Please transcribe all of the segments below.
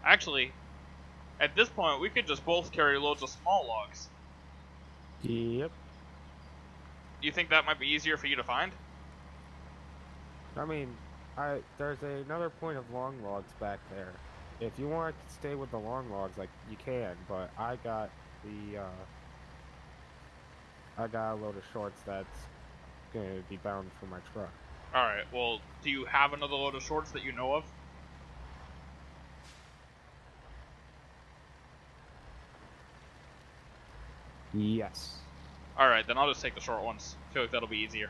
Actually, at this point, we could just both carry loads of small logs. Yep. Do you think that might be easier for you to find? I mean, there's another point of long logs back there. If you want to stay with the long logs, like, you can, but I got a load of shorts that's gonna be bound for my truck. Alright, well, do you have another load of shorts that you know of? Yes. Alright, then I'll just take the short ones. I feel like that'll be easier.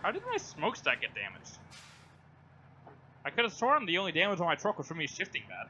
How did my smokestack get damaged? I could have sworn the only damage on my truck was from me shifting that.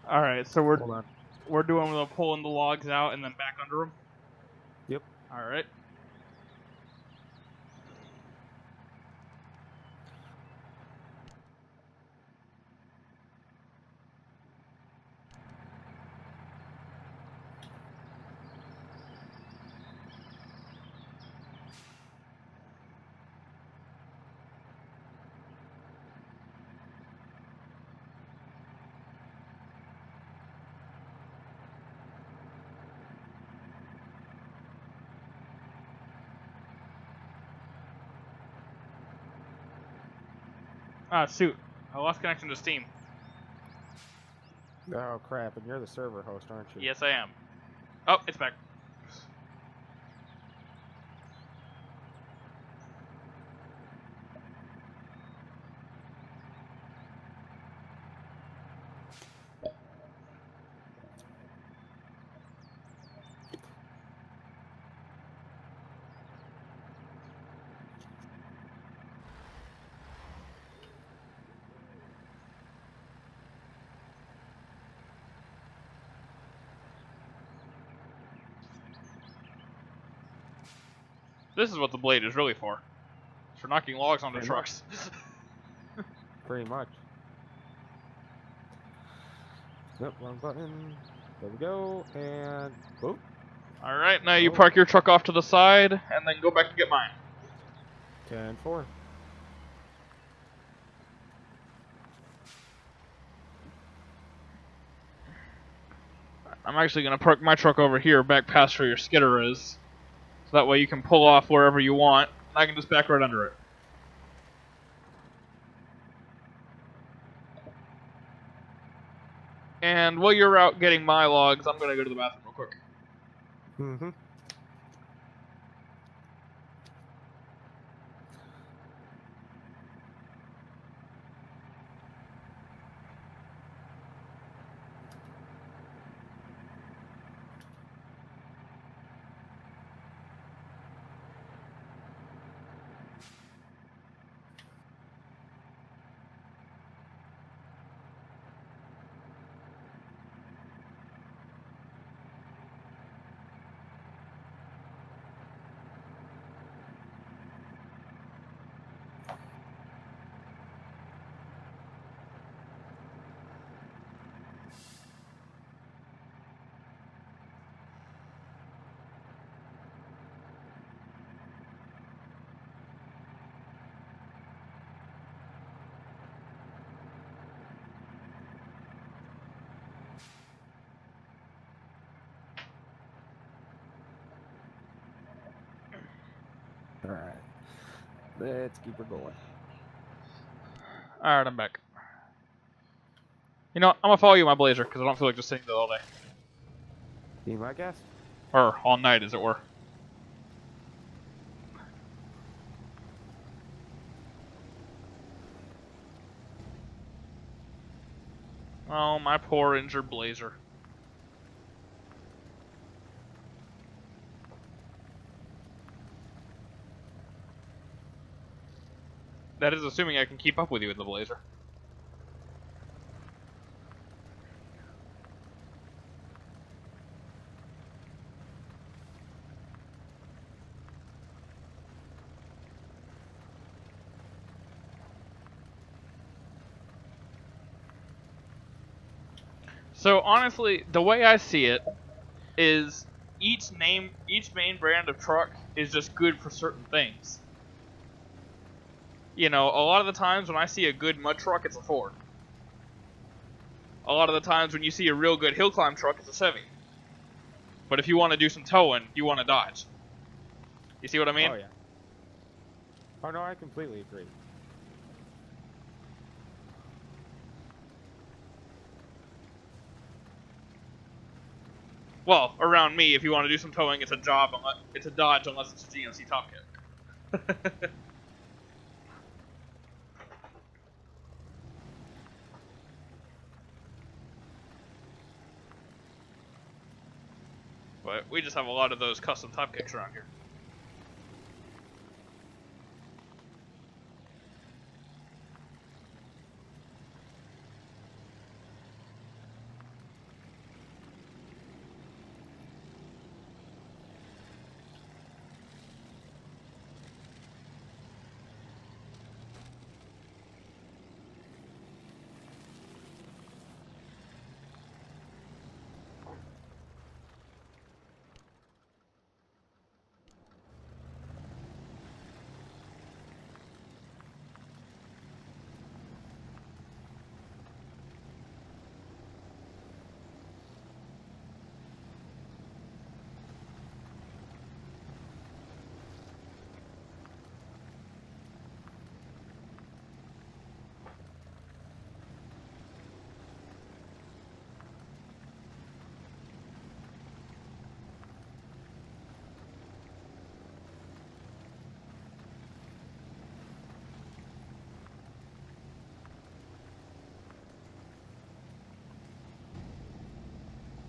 Alright, so Hold on. we're doing the pulling the logs out and then back under them? Yep. Alright. Ah, shoot. I lost connection to Steam. Oh crap! And you're the server host, aren't you? Yes, I am. Oh, it's back. This is what the blade is really for. It's for knocking logs onto Pretty trucks. Pretty much. Nope, wrong button. There we go, and boop. Alright, now you Oh. park your truck off to the side, and then go back and get mine. 10-4. I'm actually going to park my truck over here, back past where your skidder is. So that way you can pull off wherever you want, and I can just back right under it. And while you're out getting my logs, I'm going to go to the bathroom real quick. Mm-hmm. Alright. Let's keep her going. Alright, I'm back. You know, I'm going to follow you in my Blazer, because I don't feel like just sitting there all day. Be my guest. Or all night, as it were. Oh, my poor injured Blazer. That is assuming I can keep up with you in the Blazer. So honestly, the way I see it is each main brand of truck is just good for certain things. You know, a lot of the times when I see a good mud truck, it's a Ford. A lot of the times when you see a real good hill climb truck, it's a Chevy. But if you want to do some towing, you want a Dodge. You see what I mean? Oh, yeah. Oh, no, I completely agree. Well, around me, if you want to do some towing, it's a it's a Dodge unless it's a GMC Top Kit. But we just have a lot of those custom top kicks around here.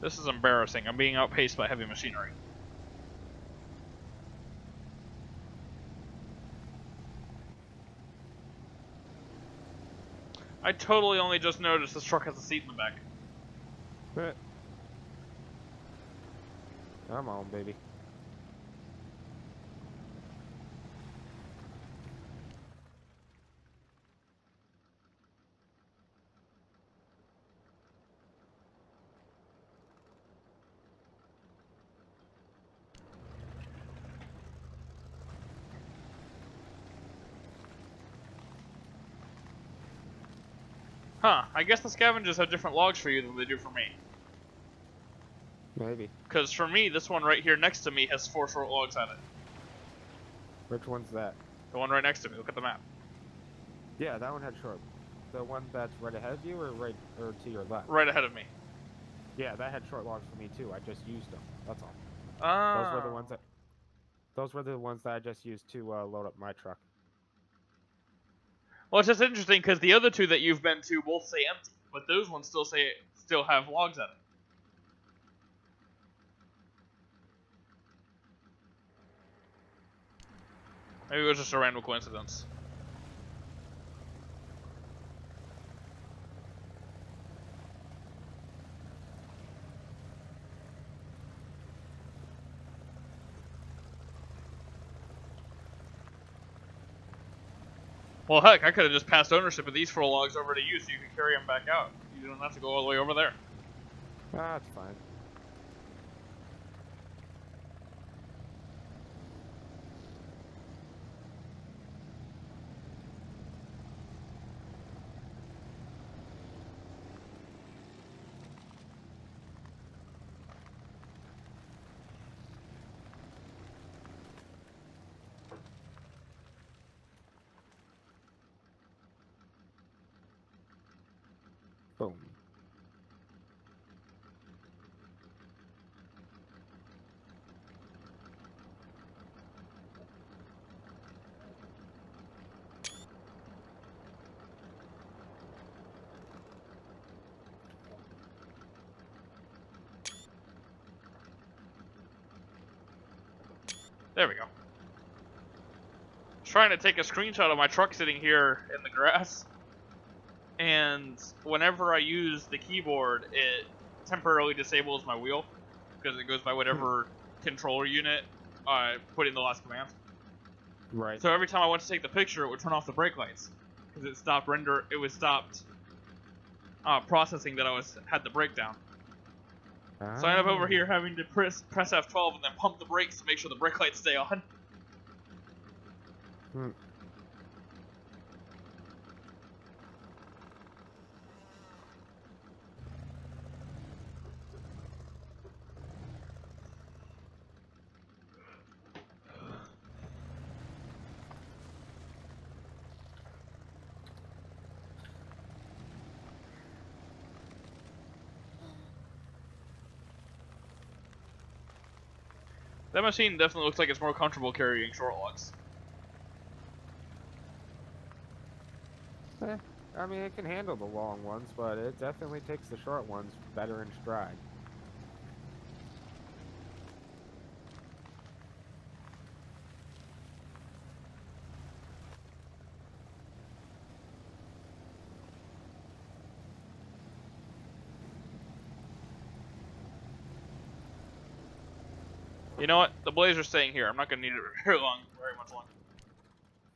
This is embarrassing. I'm being outpaced by heavy machinery. I totally only just noticed this truck has a seat in the back. Come on, baby. Huh, I guess the scavengers have different logs for you than they do for me. Maybe. Because for me, this one right here next to me has 4 short logs on it. Which one's that? The one right next to me, look at the map. Yeah, that one had short. The one that's right ahead of you, or or to your left? Right ahead of me. Yeah, that had short logs for me too. I just used them. That's all. Oh. Those were the ones that. Those were the ones that I just used to load up my truck. Well, it's just interesting because the other 2 that you've been to both say empty, but those ones still have logs on it. Maybe it was just a random coincidence. Well, heck, I could have just passed ownership of these 4 logs over to you so you can carry them back out. You don't have to go all the way over there. That's fine. Boom. There we go. I was trying to take a screenshot of my truck sitting here in the grass, and whenever I use the keyboard, it temporarily disables my wheel because it goes by whatever controller unit I put in the last command. Right. So every time I went to take the picture, it would turn off the brake lights because it stopped processing that I had the brake down. So I end up over here having to press F12 and then pump the brakes to make sure the brake lights stay on. Hmm. That machine definitely looks like it's more comfortable carrying short logs. I mean, it can handle the long ones, but it definitely takes the short ones better in stride. You know what? The Blazer's staying here. I'm not going to need it very much longer.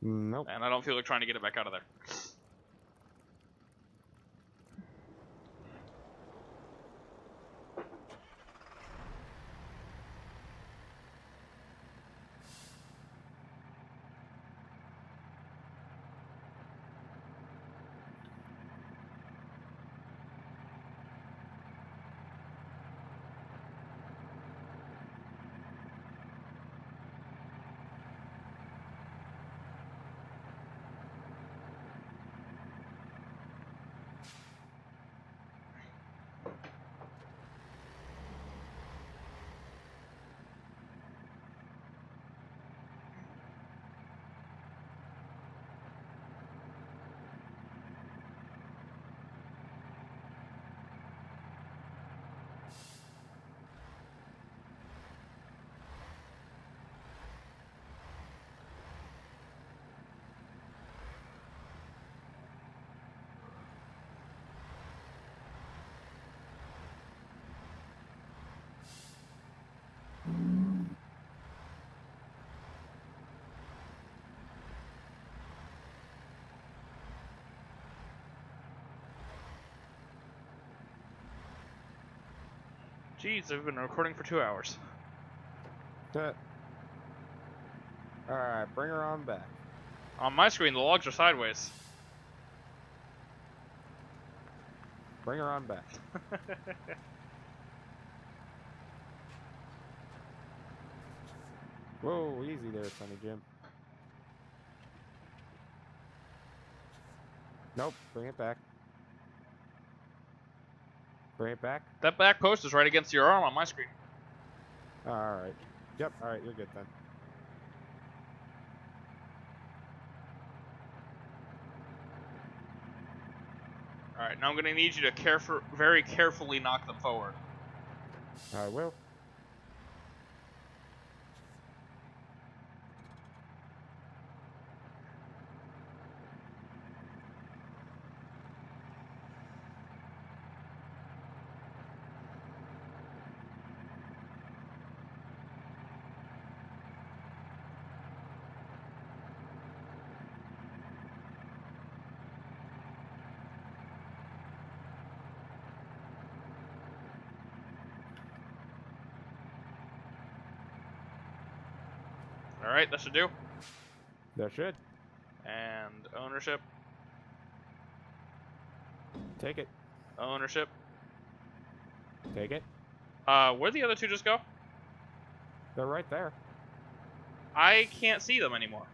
Nope. And I don't feel like trying to get it back out of there. Jeez, I've been recording for 2 hours. Alright, bring her on back. On my screen, the logs are sideways. Bring her on back. Whoa, easy there, Sonny Jim. Nope, bring it back. Bring it back. That back post is right against your arm on my screen. Alright. Yep, alright, you're good then. Alright, now I'm going to need you to very carefully knock them forward. I will. Alright, that should do. That should. And ownership. Take it. Ownership. Take it. Where'd the other two just go? They're right there. I can't see them anymore.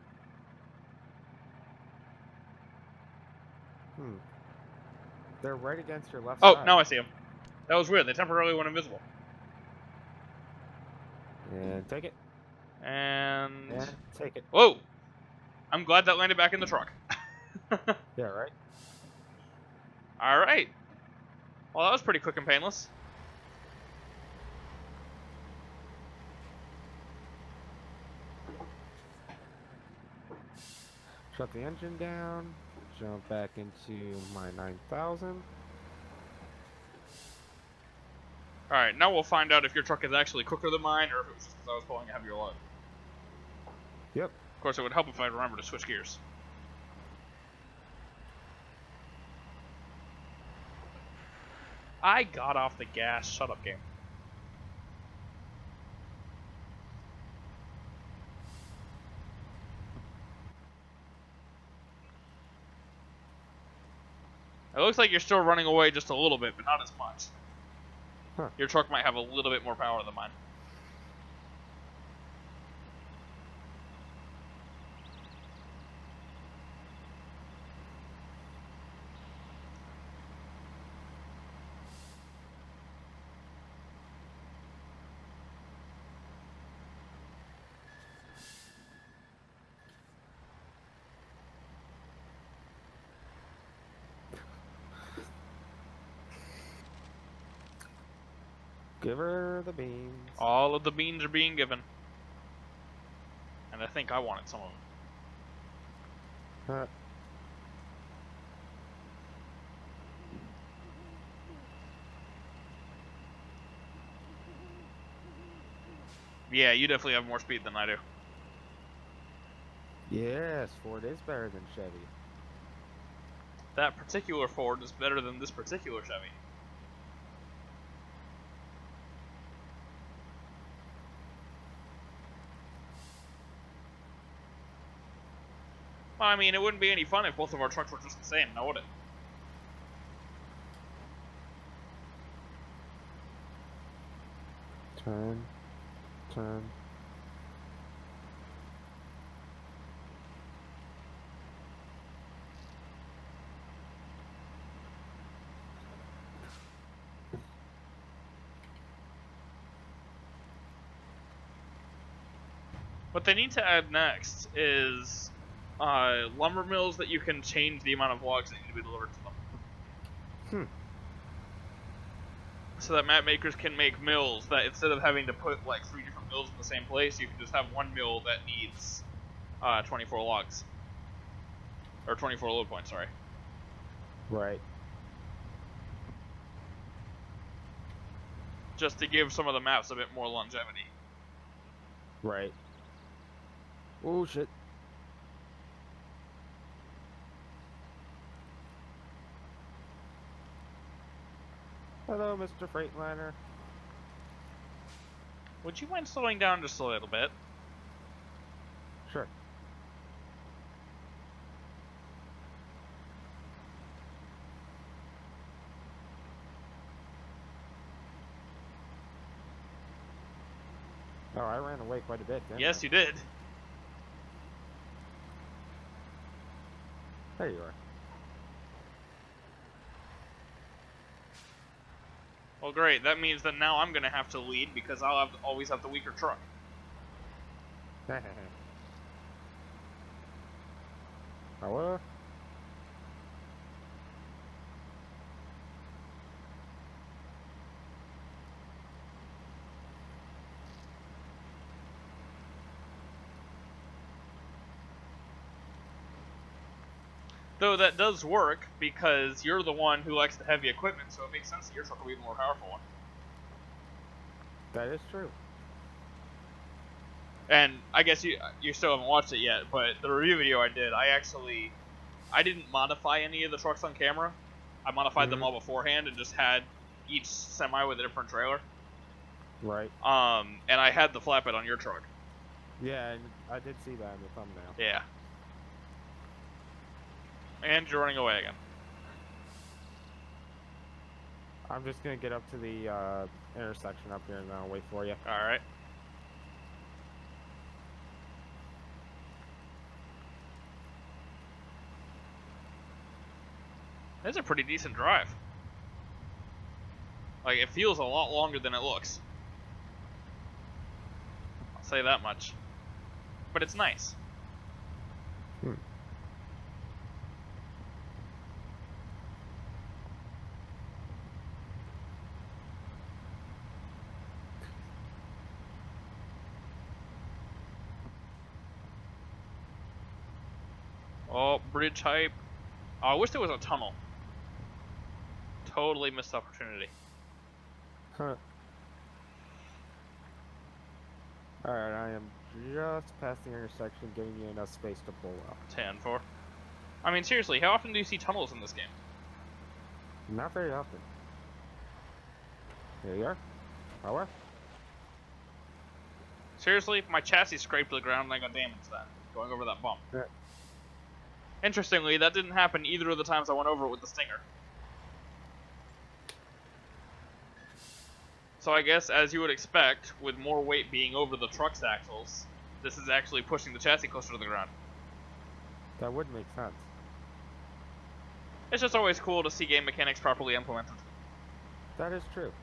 They're right against your left Oh, side. now I see them. That was weird. They temporarily went invisible. And take it. And take it. whoa! I'm glad that landed back in the truck. Yeah, right? Alright. Well, that was pretty quick and painless. Shut the engine down. Jump back into my 9000. Alright, now we'll find out if your truck is actually quicker than mine or if it was just because I was pulling a heavier load. Yep. Of course, it would help if I remember to switch gears. I got off the gas. Shut up, game. It looks like you're still running away just a little bit, but not as much. Huh. Your truck might have a little bit more power than mine. Give her the beans. All of the beans are being given. And I think I wanted some of them. Huh. Yeah, you definitely have more speed than I do. Yes, Ford is better than Chevy. That particular Ford is better than this particular Chevy. Well, I mean, it wouldn't be any fun if both of our trucks were just the same, now would it? Turn. Turn. What they need to add next is lumber mills that you can change the amount of logs that need to be delivered to them. So that map makers can make mills that instead of having to put like 3 different mills in the same place, you can just have one mill that needs 24 logs. Or 24 load points, sorry. Right. Just to give some of the maps a bit more longevity. Right. Oh shit. Hello, Mr. Freightliner. Would you mind slowing down just a little bit? Sure. Oh, I ran away quite a bit, didn't Yes, I? you did. There you are. Well, great. That means that now I'm gonna have to lead because I'll always have the weaker truck. Hello? Though that does work because you're the one who likes the heavy equipment, so it makes sense that your truck will be the more powerful one. That is true. And I guess you still haven't watched it yet, but the review video I did, I didn't modify any of the trucks on camera. I modified them all beforehand and just had each semi with a different trailer. Right. And I had the flatbed on your truck. Yeah, and I did see that in the thumbnail. Yeah. And you're running away again. I'm just gonna get up to the intersection up here and then I'll wait for you. Alright. That's a pretty decent drive. Like, it feels a lot longer than it looks. I'll say that much. But it's nice. Oh, bridge hype. Oh, I wish there was a tunnel. Totally missed opportunity. Huh. Alright, I am just past the intersection, giving you enough space to pull up. 10-4. I mean, seriously, how often do you see tunnels in this game? Not very often. Here you are. Power. Seriously, my chassis scraped the ground and I got damaged then, going over that bump. Yeah. Interestingly, that didn't happen either of the times I went over it with the Stinger. So I guess, as you would expect, with more weight being over the truck's axles, this is actually pushing the chassis closer to the ground. That would make sense. It's just always cool to see game mechanics properly implemented. That is true.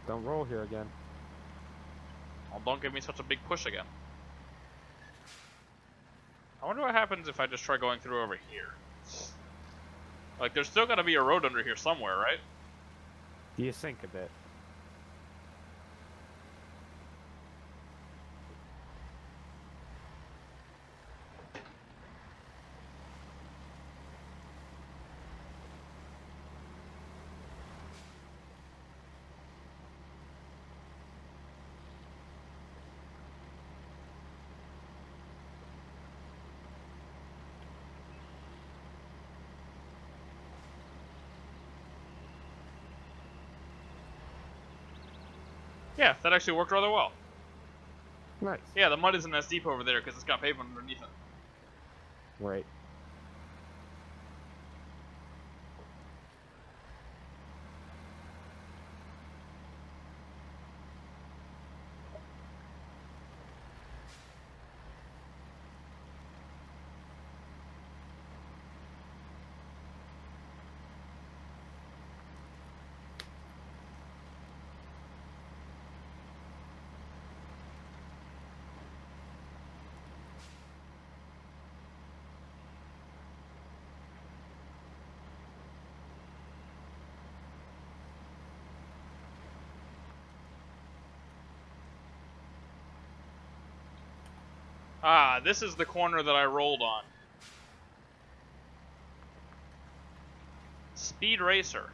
Don't roll here again. Well, don't give me such a big push again. I wonder what happens if I just try going through over here. Like, there's still gotta be a road under here somewhere, right? You sink a bit. Yeah, that actually worked rather well. Nice. Yeah, the mud isn't as deep over there because it's got pavement underneath it. Right. Ah, this is the corner that I rolled on. Speed Racer.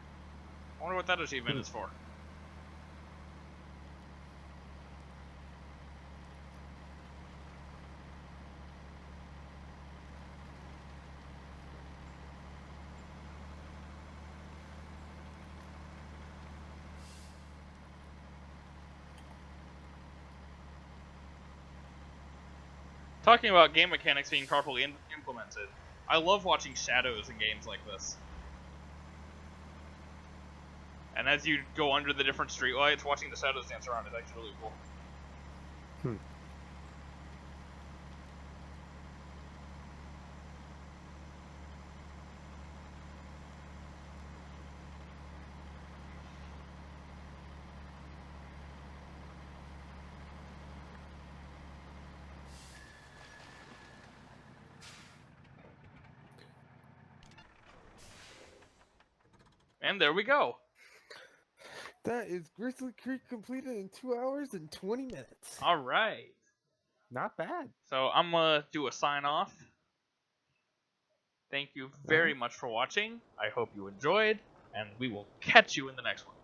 I wonder what that achievement is for. Talking about game mechanics being properly implemented, I love watching shadows in games like this. And as you go under the different streetlights, watching the shadows dance around is actually really cool. And there we go. That is Grizzly Creek completed in 2 hours and 20 minutes. All right. Not bad. So I'm going to do a sign off. Thank you very much for watching. I hope you enjoyed, and we will catch you in the next one.